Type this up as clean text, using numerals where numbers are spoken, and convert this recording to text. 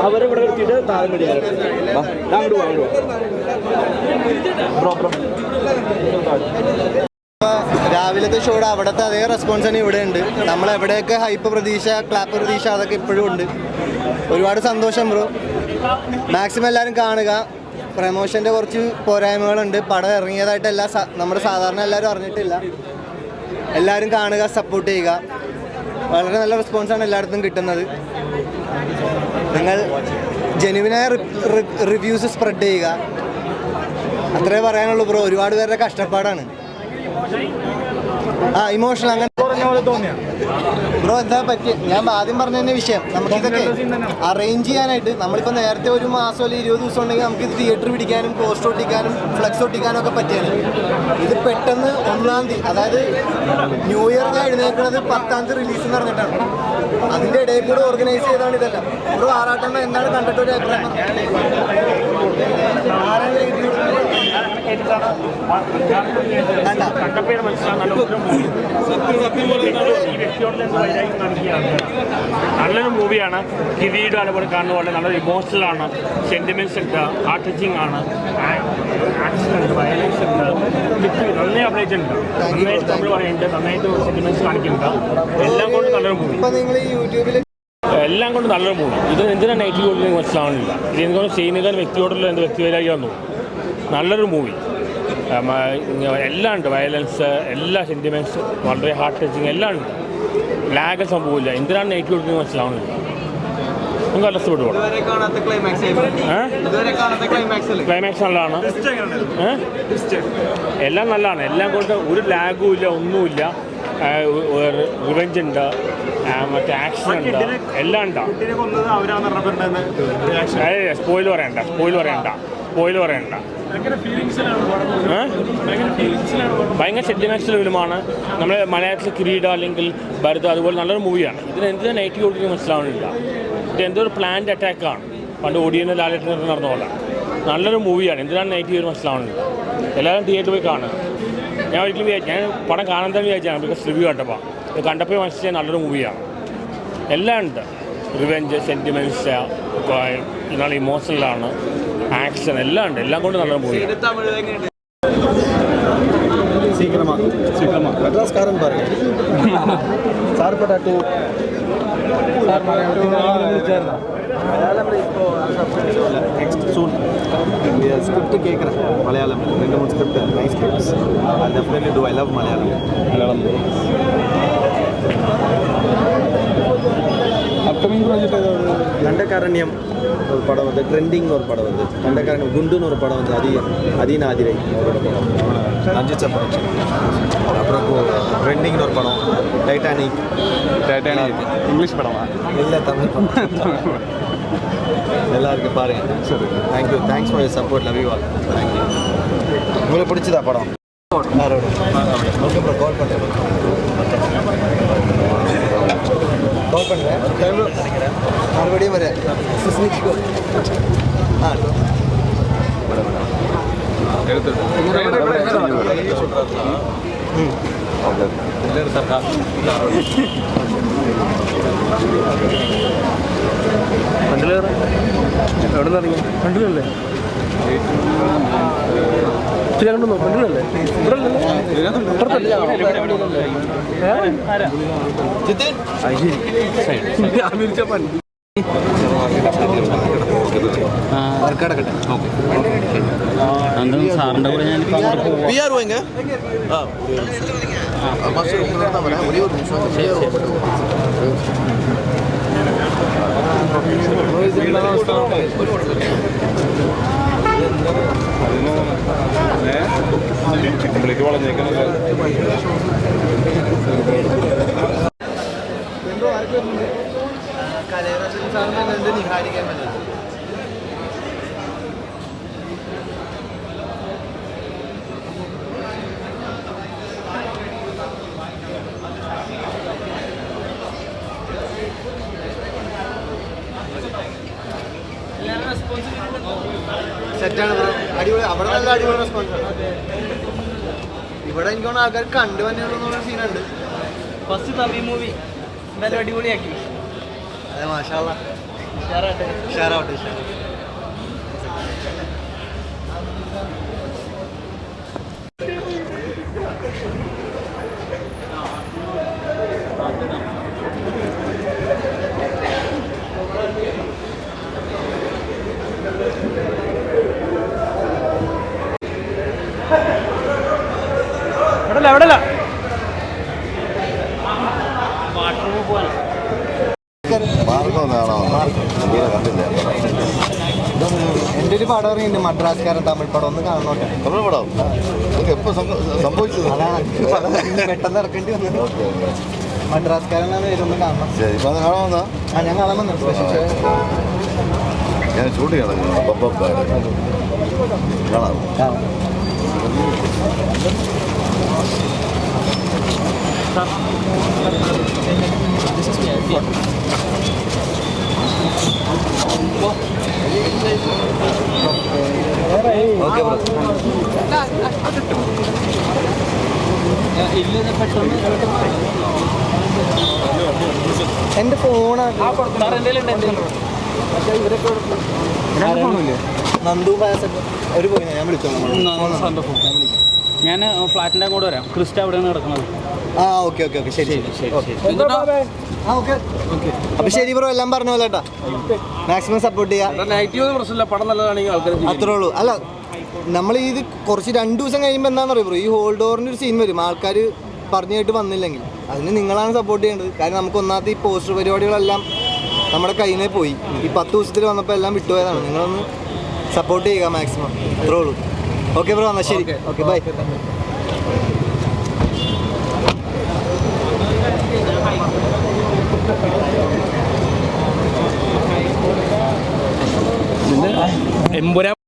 അവരിവിടെ നിർത്തിയിട്ട് താഴെ പിടിക്കാൻ രാവിലത്തെ ഷോയുടെ അവിടുത്തെ അതേ റെസ്പോൺസ് തന്നെ ഇവിടെ ഉണ്ട്. നമ്മളെവിടെയൊക്കെ ഹൈപ്പ് പ്രതീക്ഷ, ക്ലാപ്പ് പ്രതീക്ഷ അതൊക്കെ ഇപ്പോഴും ഉണ്ട്. ഒരുപാട് സന്തോഷം ബ്രോ. മാക്സിമം എല്ലാവരും കാണുക. പ്രമോഷൻ്റെ കുറച്ച് പോരായ്മകളുണ്ട്. പടം ഇറങ്ങിയതായിട്ട് നമ്മുടെ സാധാരണ എല്ലാവരും അറിഞ്ഞിട്ടില്ല. എല്ലാവരും കാണുക, സപ്പോർട്ട് ചെയ്യുക. വളരെ നല്ല റെസ്പോൺസാണ് എല്ലായിടത്തും കിട്ടുന്നത്. നിങ്ങൾ ജെന്യുവിനായ റിവ്യൂസ് സ്പ്രെഡ് ചെയ്യുക. അത്രേ പറയാനുള്ളൂ ബ്രോ. ഒരുപാട് പേരുടെ കഷ്ടപ്പാടാണ്. ഇമോഷണൽ അങ്ങനെ ബ്രോ എന്താ പറ്റി? ഞാൻ ആദ്യം പറഞ്ഞ തന്നെ വിഷയം, നമുക്കിതൊക്കെ അറേഞ്ച് ചെയ്യാനായിട്ട് നമ്മളിപ്പോൾ നേരത്തെ ഒരു മാസം അല്ലെങ്കിൽ 20 ദിവസം ഉണ്ടെങ്കിൽ നമുക്ക് തിയേറ്റർ പിടിക്കാനും പോസ്റ്റർ ഒട്ടിക്കാനും ഫ്ലെക്സ് ഒട്ടിക്കാനും ഒക്കെ പറ്റിയാണ്. ഇത് പെട്ടെന്ന് 1-ാം തീയതി, അതായത് ന്യൂ ഇയർ ഞാൻ എഴുന്നേൽക്കുന്നത് 10-ാം തീയതി റിലീസ് എന്ന് പറഞ്ഞിട്ടാണ്. അതിൻ്റെ ഇടയിൽ കൂടെ ഓർഗനൈസ് ചെയ്താണ് ഇതെല്ലാം. ഒരു ആറാട്ടെണ്ണം എന്താണ് കണ്ടിട്ട് ഒരു അഭിപ്രായം? നല്ലൊരു മൂവിയാണ്. കിരീടം അതുപോലെ കാണുന്ന പോലെ നല്ലൊരു ഇമോഷണലാണ്, സെന്റിമെന്റ്സ് ഉണ്ട്, ഹാർട്ട് ടച്ചിങ് ആണ്, ആക്ഷൻ ഉണ്ട്, വയലൻസ് ഉണ്ട്, നന്നായി അഭിനയിച്ചിട്ടുണ്ട്. നന്നായിട്ട് നമ്മൾ പറയുന്നുണ്ട്, നന്നായിട്ട് സെന്റിമെന്റ്സ് കാണിക്കുന്നുണ്ട്. എല്ലാം കൊണ്ട് നല്ലൊരു മൂവി, എല്ലാം കൊണ്ട് നല്ലൊരു മൂവി. ഇത് എന്തിനാണ് നെഗറ്റീവ് കൊടുക്കുന്നത് മനസ്സിലാവുന്നില്ല. ഇത് എന്തുകൊണ്ട് ചെയ്യുന്നതിന് വ്യക്തിയോടുള്ള എന്ത് വ്യക്തിപരമായിരുന്നു. നല്ലൊരു മൂവി, എല്ലാം ഉണ്ട്, വയലൻസ്, എല്ലാ സെൻറ്റിമെൻറ്റ്സ്, വളരെ ഹാർട്ട് ടച്ചിങ് എല്ലാം ഉണ്ട്. ലാഗ് സംഭവമില്ല. എന്തിനാണ് നെഗറ്റീവ് കൊടുക്കുന്നത് മനസ്സിലാവുന്നില്ല. നമുക്ക് നല്ല ഇഷ്ടപ്പെട്ടു പോകണം. ക്ലൈമാക്സ് നല്ലതാണ്, എല്ലാം നല്ലതാണ്. എല്ലാം കൊണ്ട് ഒരു ലാഗും ഇല്ല, ഒന്നുമില്ല. റിവെഞ്ച് ഉണ്ട്, മറ്റേ ആക്ഷൻ ഉണ്ട്, എല്ലാം ഉണ്ടാവും. സ്പോയിൽ പറയണ്ട. ഭയങ്കര സെന്റിമെന്റ്സ് ഫിലിമാണ്. നമ്മൾ മലയാളത്തിൽ കിരീടം അല്ലെങ്കിൽ ഭരത അതുപോലെ നല്ലൊരു മൂവിയാണ്. ഇതിന് എന്തിനാ നെഗറ്റീവ് കൊടുക്കുന്നത് മനസ്സിലാവുന്നില്ല. ഇത് എന്തൊരു പ്ലാൻഡ് അറ്റാക്കാണ്. പണ്ട് ഓടിയെന്ന് ലാലേട്ടൻ നടന്ന പോലെ നല്ലൊരു മൂവിയാണ്. എന്തിനാണ് നെഗറ്റീവ് മനസ്സിലാവുന്നില്ല. എല്ലാവരും തിയേറ്ററിൽ പോയി കാണുക. ഞാൻ ഒരിക്കലും ഞാൻ പടം കാണാൻ തന്നെ വിചാരിച്ചാണ്. ബിക്കോസ് റിവ്യൂ കണ്ടപ്പോൾ ഇത് കണ്ടപ്പോൾ മനസ്സിലായ നല്ലൊരു മൂവിയാണ്. എല്ലാം ഉണ്ട്, റിവെഞ്ച്, സെൻറ്റിമെൻറ്റ്സ്, നല്ല ഇമോഷണലാണ്, ആക്ഷൻ എല്ലാം ഉണ്ട്. എല്ലാം കൊണ്ട് നല്ലൊരു മൂവിയാണ്. സ്ക്രിപ്റ്റ് കേൾക്കണം Malayalam. 2-3 script, nice scripts. I definitely do. I love Malayalam. Upcoming project ஏதாவது? தண்டகாரண்யம் ஒரு படம் வந்து, ட்ரெண்டிங் ஒரு படம் வந்து, தண்டகாரண்யம், குண்டுன்னு ஒரு படம் வந்து, அதீனாதிரை அவரோட படம், ரஞ்சித் சப்பன். அப்புறம் ட்ரெண்டிங்னு ஒரு படம், டைட்டானிக். இங்கிலீஷ் படமா? இல்லை, தமிழ் படம். எல்லாருக்கும் பாருங்க. சரி, thank you. Thanks for your support. Love you all. Thank you. உங்களுக்கு பிடிச்சதா படம்? ஓகே ப்ரோ, கால் பண்ணுறேன். கால் பண்ணுறேன், மறுபடியும் வரேன். എവിടെ നിന്ന് ഇറങ്ങി? കണ്ടില്ലല്ലേ? കണ്ടു കണ്ടില്ലല്ലേ? സാറിൻ്റെ കൂടെ ഞാൻ കംപ്ലീറ്റ് വളഞ്ഞേക്കണം. സെറ്റാണ് ബ്രോ, അടിപൊളി. അവിടെ നല്ല അടിപൊളി റെസ്പോൺസാണ്. ഇവിടെ എനിക്ക് തോന്നുന്നു ആൾക്കാർ കണ്ടു തന്നെയുള്ള സീനുണ്ട്. ഫസ്റ്റ് തവി മൂവി എന്തായാലും അടിപൊളിയാക്കി. അതെ, മാഷാ അല്ലാഹ്. ഷെയർ ആവട്ടെ. എവിടെയല്ല എൻ്റെ ഒരു പടം ഇറങ്ങിയിട്ടുണ്ട്, മദ്രാസ്കാരൻ തമിഴ് പടം, ഒന്ന് കാണണോട്ടെ. തമിഴ് പടം ഇതൊക്കെ എപ്പോൾ സംഭവിച്ചത്? അതാണ് പെട്ടെന്ന് ഇറക്കേണ്ടി വന്നത്. മദ്രാസ്കാരനാണ് പേരൊന്ന് കാണണം. ശരി, ഇപ്പം അത് കാണാമെന്നാ? ഞാൻ കാണാൻ വന്നു. സ്പെഷ്യൽ ഞാൻ ഷൂട്ടിംഗ് നടക്കുന്നു. കാണാം. Okay bro. എൻ്റെ ഫോണാണ് നന്ദു പാസറ്റ് ഒരു പോയി ഞാൻ വിളിച്ചോളാം. ഞാൻ ഫ്ലാറ്റിൻ്റെ അങ്ങോട്ട് വരാം. ക്രിസ്റ്റ അവിടെയാണ് കിടക്കുന്നത്. ആ ഓക്കെ ഓക്കെ ഓക്കെ ശരി ശരി. ആ ഓക്കെ ഓക്കെ. അപ്പോൾ ശരി ബ്രോ, എല്ലാം പറഞ്ഞ പോലെ കേട്ടാ. മാക്സിമം സപ്പോർട്ട് ചെയ്യുക. നെഗറ്റീവ് പ്രശ്നമില്ല, പടം നല്ലതാണെങ്കിൽ ആൾക്കാർ അത്രേ ഉള്ളൂ. അല്ല, നമ്മൾ ഇത് കുറച്ച് 2 ദിവസം കഴിയുമ്പോൾ എന്താണെന്ന് അറിയോ ബ്രോ, ഈ ഹോൾഡ് ഓവറിൻ്റെ ഒരു സീൻ വരും. ആൾക്കാർ പറഞ്ഞു കേട്ട് വന്നില്ലെങ്കിൽ അതിന് നിങ്ങളാണ് സപ്പോർട്ട് ചെയ്യേണ്ടത്. കാരണം നമുക്ക് ഒന്നാമത്തെ ഈ പോസ്റ്റർ പരിപാടികളെല്ലാം നമ്മുടെ കയ്യിൽ നിന്ന് പോയി. ഈ 10 ദിവസത്തിൽ വന്നപ്പോൾ എല്ലാം വിട്ടുപോയതാണ്. നിങ്ങളൊന്ന് സപ്പോർട്ട് ചെയ്യുക മാക്സിമം. അത്രേ ഉള്ളൂ. ഓക്കെ ബ്രോ, എന്നാൽ ശരി. Okay bye. എമ്പുരാൻ